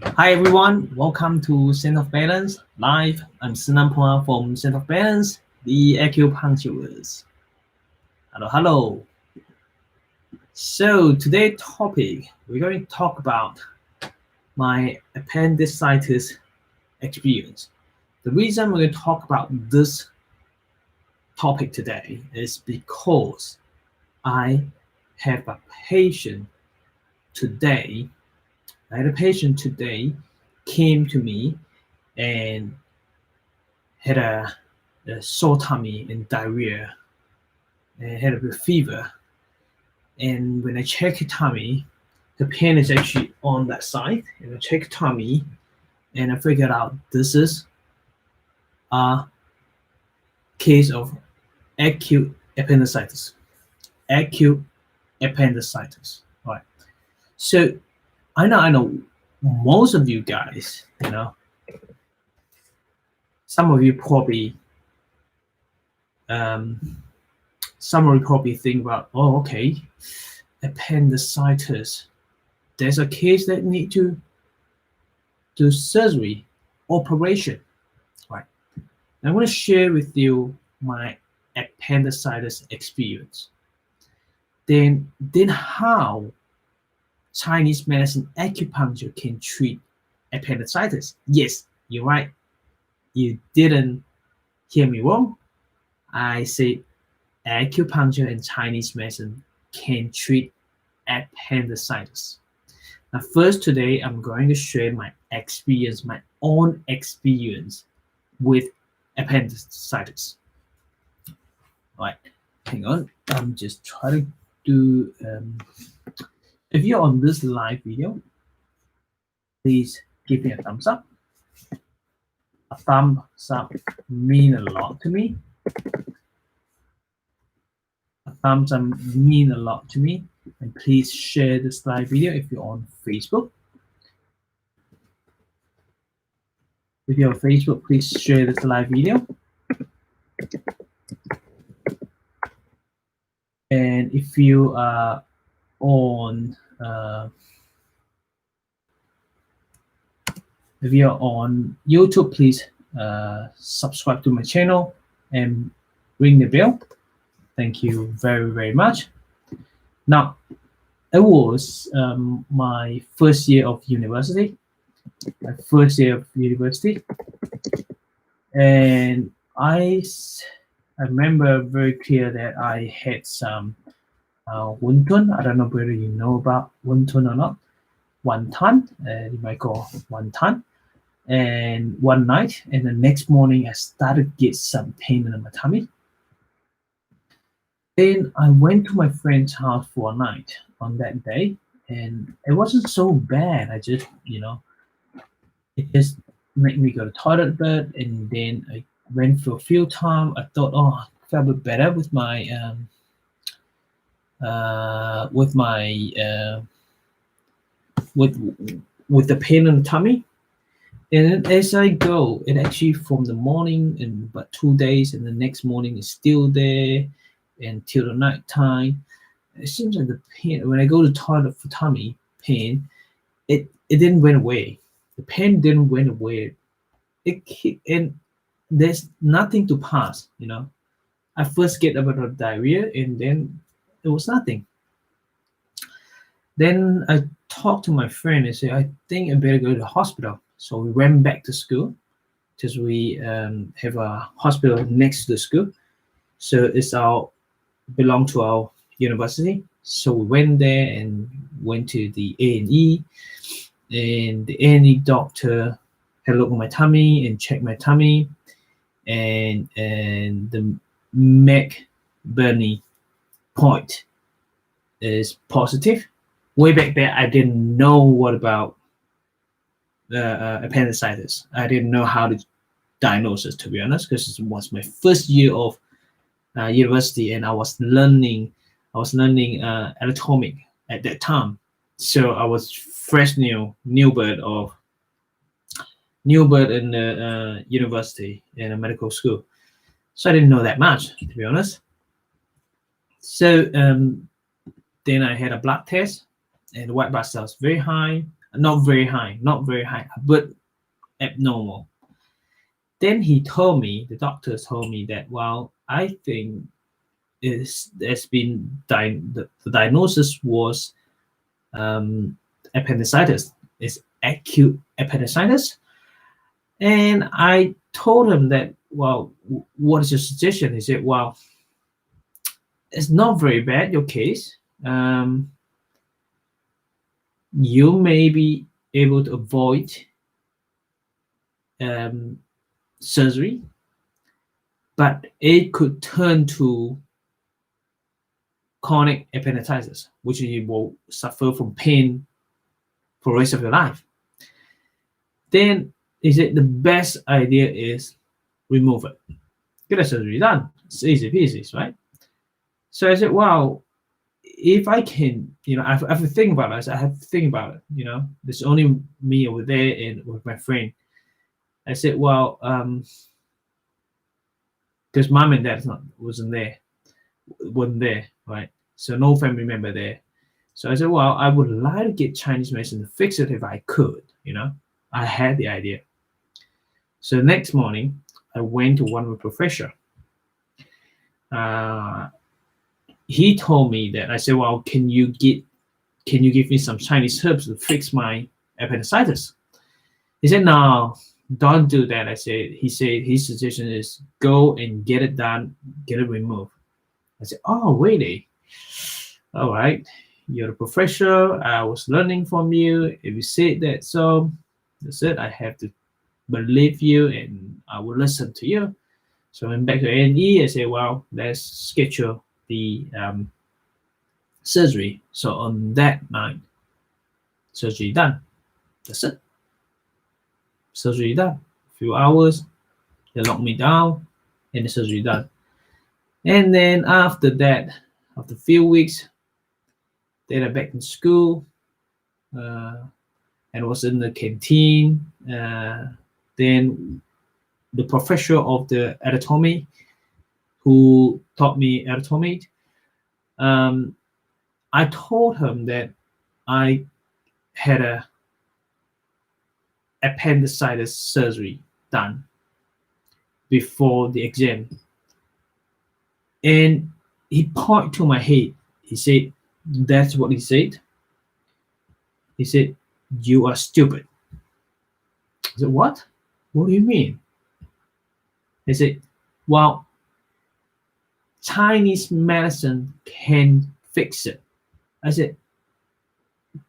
Hi everyone, welcome to Szenan-Balance Live. I'm Szenan-Balance from Szenan-Balance, the Acupuncture-Local. Hello. So today's topic, we're going to talk about my appendicitis experience. The reason we're going to talk about this topic today is because I have a patient today. Came to me and had a sore tummy and diarrhea and had a bit of fever. And when I check her tummy, the pain is actually on that side. And I check tummy and I figured out this is a case of acute appendicitis. Acute appendicitis. Right. So I know most of you guys, some of you probably think about, oh, okay, appendicitis. There's a case that need to do surgery, operation, right? I'm going to share with you my appendicitis experience. Then how Chinese medicine acupuncture can treat appendicitis. Yes, you're right. You didn't hear me wrong. I say acupuncture and Chinese medicine can treat appendicitis. Now, first today, I'm going to share my experience, my own experience with appendicitis. All right, hang on. I'm just trying to do. If you're on this live video, please give me a thumbs up. A thumbs up mean a lot to me. A thumbs up mean a lot to me. And please share this live video if you're on Facebook. If you're on Facebook, please share this live video. And if you are on YouTube, please subscribe to my channel and ring the bell. Thank you very, very much. Now, it was my first year of university. And I remember very clear that I had some wonton. I don't know whether you know about wonton or not. Wonton, you might call wonton. And one night, and the next morning, I started to get some pain in my tummy. Then I went to my friend's house for a night on that day, and it wasn't so bad. I just, it just made me go to the toilet a bit, and then I went for a few times. I thought, oh, I felt a bit better with my with the pain in the tummy. And as I go, it actually from the morning and about 2 days, and the next morning is still there until the night time. It seems like the pain when I go to the toilet for tummy pain, it didn't went away. The pain didn't went away. And there's nothing to pass. I first get a bit of diarrhea, and then it was nothing. Then I talked to my friend and said, I think I better go to the hospital. So we went back to school because we have a hospital next to the school. So it's belong to our university. So we went there and went to the A&E, and the A&E doctor had a look at my tummy and checked my tummy, and the McBurney point is positive. Way back there, I didn't know what about appendicitis. I didn't know how to diagnose it, to be honest, because it was my first year of university, and I was learning anatomic at that time. So I was fresh new bird in the university in a medical school. So I didn't know that much, to be honest. So then I had a blood test, and the white blood cells very high. not very high, but abnormal. Then he told me, the doctor told me that, well, I think the diagnosis was appendicitis. It's acute appendicitis. And I told him that, well, what is your suggestion? He said, well, it's not very bad, your case. You may be able to avoid surgery, but it could turn to chronic appendicitis, which you will suffer from pain for the rest of your life. Then he said the best idea is remove it. Get a surgery done. It's easy peasy, right? So I said, well, if I can, I have to think about it. I have to think about it. There's only me over there and with my friend. I said, well, because mom and dad wasn't there, right? So no family member there. So I said, well, I would like to get Chinese medicine to fix it if I could. I had the idea. So next morning, I went to one of the professor. He told me that, I said, well, can you give me some Chinese herbs to fix my appendicitis? He said, no, don't do that. He said his suggestion is go and get it done, get it removed. I said, oh, really? All right. You're a professor. I was learning from you. If you said that, so that's it. I have to believe you and I will listen to you. So I went back to A&E. I said, well, let's schedule the surgery. So on that night, surgery done. That's it. Surgery done. A few hours, they locked me down, and the surgery done. And then after that, after a few weeks, then I back in school, and was in the canteen. Then the professor of the anatomy, who taught me anatomy, I told him that I had a appendicitis surgery done before the exam, and he pointed to my head. He said, that's what he said. He said, you are stupid. I said, what do you mean? He said, well, Chinese medicine can fix it. I said,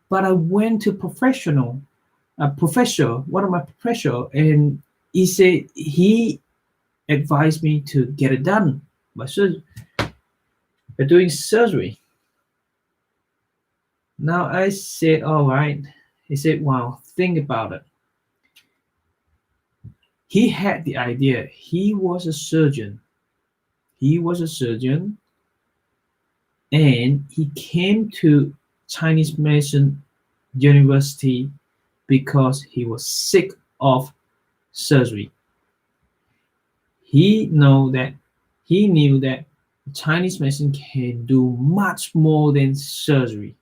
but I went to one of my professor, and he said he advised me to get it done by doing surgery. Now I said, all right. He said, well, think about it. He had the idea. He was a surgeon. And he came to Chinese medicine university because he was sick of surgery. He knew that Chinese medicine can do much more than surgery.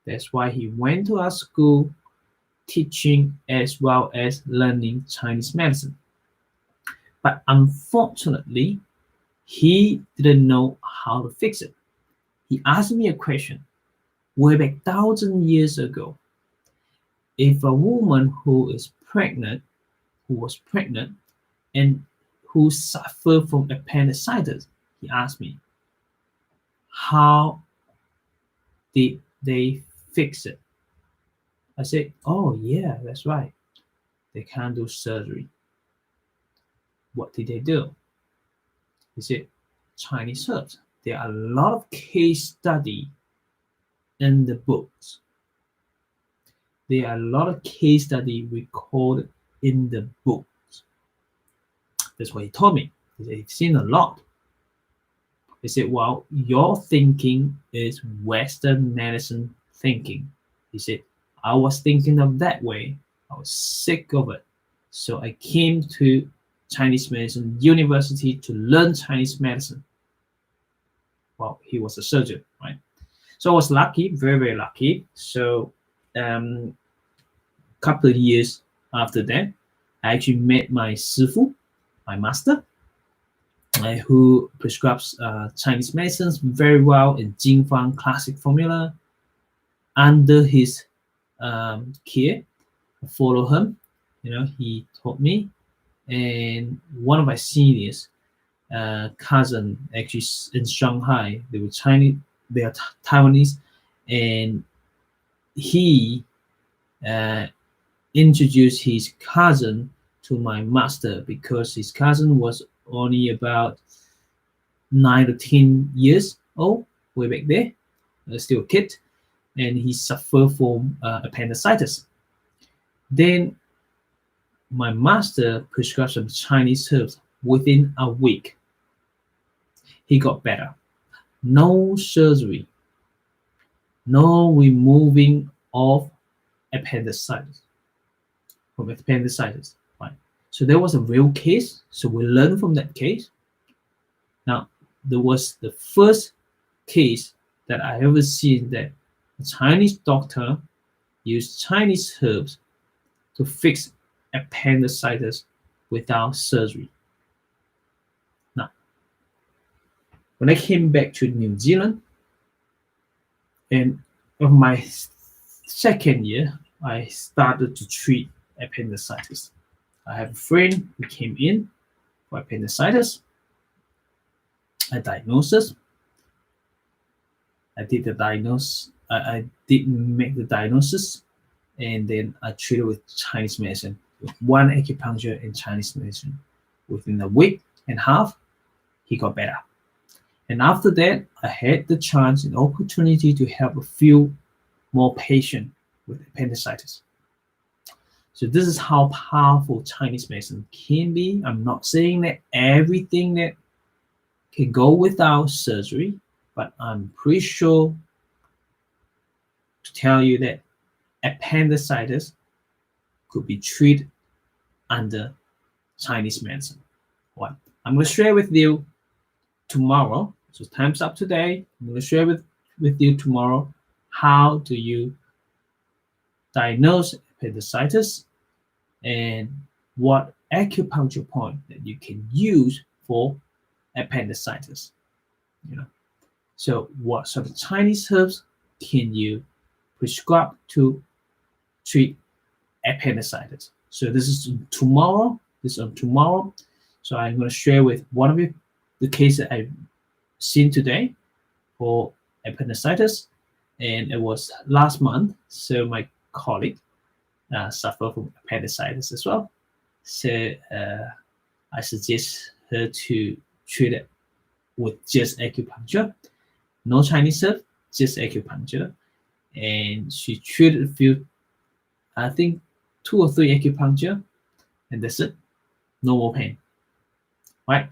That's why he went to our school teaching as well as learning Chinese medicine. But unfortunately, he didn't know how to fix it. He asked me a question way back 1,000 years ago. If a woman who was pregnant and who suffered from appendicitis, he asked me, how did they fix it? I said, oh yeah, that's right. They can't do surgery. What did they do? He said, Chinese herbs. There are a lot of case study in the books. There are a lot of case study recorded in the books. That's what he told me. He said, he's seen a lot. He said, well, your thinking is Western medicine thinking. He said, I was thinking of that way. I was sick of it. So I came to Chinese medicine university to learn Chinese medicine. Well, he was a surgeon, right? So I was lucky, very, very lucky. So couple of years after that, I actually met my Sifu, my master, who prescribes Chinese medicines very well in Jingfang classic formula. Under his care, I follow him. He taught me, and one of my seniors, cousin, actually in Shanghai, they were Chinese, they are Taiwanese, and he introduced his cousin to my master because his cousin was only about 9 to 10 years old way back there, still a kid, and he suffered from appendicitis. Then my master prescribed some Chinese herbs. Within a week, he got better. No surgery, no removing of appendicitis. From appendicitis, right? So there was a real case. So we learned from that case. Now, there was the first case that I ever seen that a Chinese doctor used Chinese herbs to fix appendicitis without surgery. Now, when I came back to New Zealand, and of my second year, I started to treat appendicitis. I have a friend who came in for appendicitis. I diagnosed it. I did the diagnosis. I did make the diagnosis, and then I treated with Chinese medicine, with one acupuncture and Chinese medicine. Within a week and a half, he got better. And after that, I had the chance and opportunity to help a few more patients with appendicitis. So this is how powerful Chinese medicine can be. I'm not saying that everything that can go without surgery, but I'm pretty sure to tell you that appendicitis could be treated under Chinese medicine. What I'm going to share with you tomorrow, so time's up today. I'm going to share with you tomorrow how do you diagnose appendicitis and what acupuncture point that you can use for appendicitis. So what sort of Chinese herbs can you prescribe to treat appendicitis? So this is tomorrow. So I'm going to share with one of you the case that I've seen today for appendicitis, and it was last month. So my colleague suffered from appendicitis as well. So I suggest her to treat it with just acupuncture, no Chinese herb, just acupuncture. And she treated a few, I think 2 or 3 acupuncture, and that's it. No more pain. Right?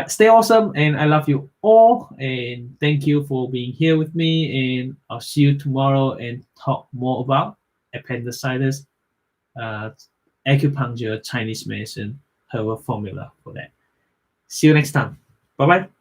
Stay awesome, and I love you all, and thank you for being here with me, and I'll see you tomorrow and talk more about appendicitis, acupuncture, Chinese medicine, herbal formula for that. See you next time. Bye-bye.